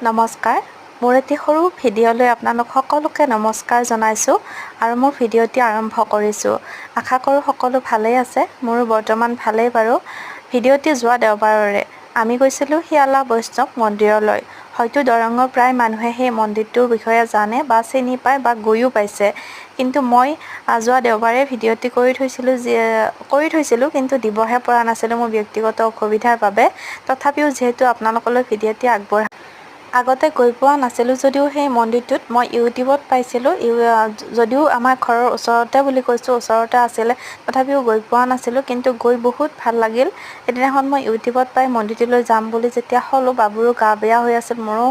নমস্কাৰ, মোৰ এটি সৰু ভিডিঅ'লৈ আপোনালোক সকলোকে নমস্কাৰ জনাইছোঁ আৰু মোৰ ভিডিঅ'টি আৰম্ভ কৰিছোঁ। আশা কৰোঁ সকলো ভালেই আছে, মোৰো বৰ্তমান ভালেই বাৰু। ভিডিঅ'টি যোৱা দেওবাৰৰে আমি গৈছিলোঁ শিয়ালা বৈষ্ণৱ মন্দিৰলৈ। হয়তো দৰঙৰ প্ৰায় মানুহে সেই মন্দিৰটোৰ বিষয়ে জানে বা চিনি পায় বা গৈও পাইছে। কিন্তু মই যোৱা দেওবাৰে ভিডিঅ'টি কৰি থৈছিলোঁ কিন্তু দিবহে পৰা নাছিলোঁ মোৰ ব্যক্তিগত অসুবিধাৰ বাবে। তথাপিও যিহেতু আপোনালোকলৈ ভিডিঅ'টি আগতে গৈ পোৱা নাছিলোঁ যদিও সেই মন্দিৰটোত মই ইউটিউবত পাইছিলোঁ। যদিও আমাৰ ঘৰৰ ওচৰতে বুলি কৈছোঁ, ওচৰতে আছিলে, তথাপিও গৈ পোৱা নাছিলোঁ, কিন্তু গৈ বহুত ভাল লাগিল। এদিনাখন মই ইউটিউবত পাই মন্দিৰটোলৈ যাম বুলি যেতিয়া হ'লোঁ, বাবুৰো গা বেয়া হৈ আছিল, মোৰো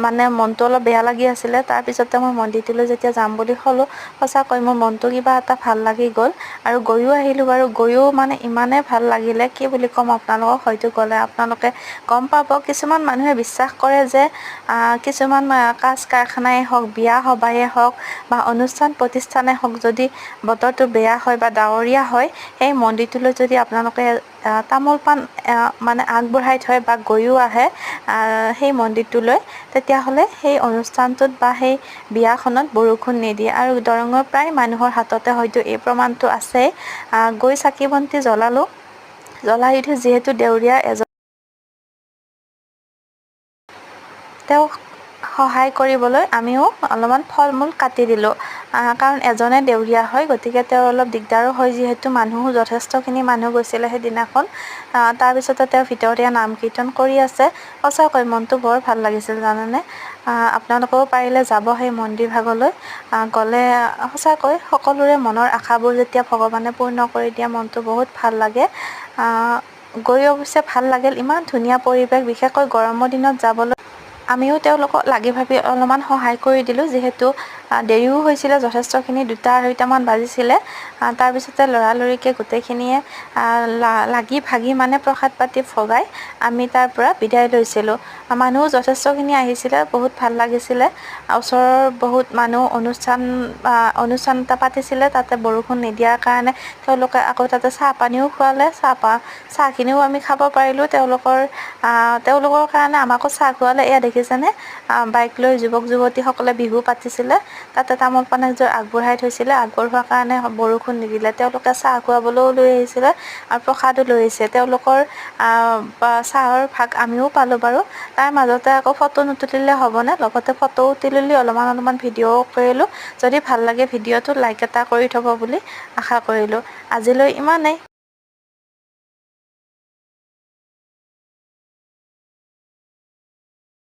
মানে মনটো অলপ বেয়া লাগি আছিলে। তাৰপিছতে মই মন্দিৰটোলৈ যেতিয়া যাম বুলি হ'লোঁ, সঁচাকৈ মোৰ মনটো কিবা এটা ভাল লাগি গ'ল আৰু গৈও আহিলোঁ বাৰু। গৈও মানে ইমানেই ভাল লাগিলে, কি বুলি ক'ম আপোনালোকক, হয়তো গ'লে আপোনালোকে গম পাব। কিছুমান মানুহে বিশ্বাস কৰে যে কিছুমান কাজ কাৰখানাই হওক, বিয়া সবাহে হওক বা অনুষ্ঠান প্ৰতিষ্ঠানে হওক, যদি বতৰটো বেয়া হয় বা ডাৱৰীয়া হয়, সেই মন্দিৰটোলৈ যদি আপোনালোকে তামোল পাণ মানে আগবঢ়াই থয় বা গৈও আহে সেই মন্দিৰটোলৈ, তেতিয়াহ'লে সেই অনুষ্ঠানটোত বা সেই বিয়াখনত বৰষুণ নিদিয়ে। আৰু দৰঙৰ প্ৰায় মানুহৰ হাততে হয়তো এই প্ৰমাণটো আছেই। গৈ চাকি বন্তি জ্বলাই উঠি যিহেতু দেউৰীয়া তেওঁক সহায় কৰিবলৈ আমিও অলপমান ফল মূল কাটি দিলোঁ। কাৰণ এজনে দেউৰীয়া হয়, গতিকে তেওঁৰ অলপ দিগদাৰো হয়, যিহেতু যথেষ্টখিনি মানুহ গৈছিলে সেইদিনাখন। তাৰপিছতে তেওঁ ভিতৰতে নাম কীৰ্তন কৰি আছে। সঁচাকৈ মনটো বৰ ভাল লাগিছিল জানেনে। আপোনালোকেও পাৰিলে যাব সেই মন্দিৰ ভাগলৈ। গ'লে সঁচাকৈ সকলোৰে মনৰ আশাবোৰ যেতিয়া ভগৱানে পূৰ্ণ কৰি দিয়ে, মনটো বহুত ভাল লাগে। গৈ অৱশ্যে ভাল লাগিল, ইমান ধুনীয়া পৰিৱেশ। বিশেষকৈ গৰমৰ দিনত যাবলৈ আমিও তেওঁলোকক লাগি ভাবি অলপমান সহায় কৰি দিলোঁ, যিহেতু দেৰিও হৈছিলে যথেষ্টখিনি, 2-2:30মান বাজিছিলে। তাৰপিছতে লৰালৰিকৈ গোটেইখিনিয়ে লাগি ভাগি মানে প্ৰসাদ পাতি ভগাই আমি তাৰ পৰা বিদায় লৈছিলোঁ। মানুহো যথেষ্টখিনি আহিছিলে, বহুত ভাল লাগিছিলে। ওচৰৰ বহুত মানুহ অনুষ্ঠান এটা পাতিছিলে, তাতে বৰষুণ নিদিয়াৰ কাৰণে তেওঁলোকে আকৌ তাতে চাহ পানীও খোৱালে। চাহখিনিও আমি খাব পাৰিলোঁ। তেওঁলোকৰ কাৰণে আমাকো চাহ খোৱালে। এয়া দেখিছেনে, বাইক লৈ যুৱক যুৱতীসকলে বিহু পাতিছিলে, তাতে তামোল পাণ এযোৰ আগবঢ়াই থৈছিলে। আগবঢ়োৱাৰ কাৰণে বৰষুণ নিদিলে। তেওঁলোকে চাহ খুৱাবলৈও লৈ আহিছিলে আৰু প্ৰসাদো লৈ আহিছে। তেওঁলোকৰ চাহৰ ভাগ আমিও পালোঁ বাৰু। তাৰ মাজতে আকৌ ফটো নুতুলিলে হ'বনে, লগতে ফটোও তুলিলোঁ, অলপমান ভিডিঅ'ও কৰিলোঁ। যদি ভাল লাগে ভিডিঅ'টো লাইক এটা কৰি থ'ব বুলি আশা কৰিলোঁ। আজিলৈ ইমানেই।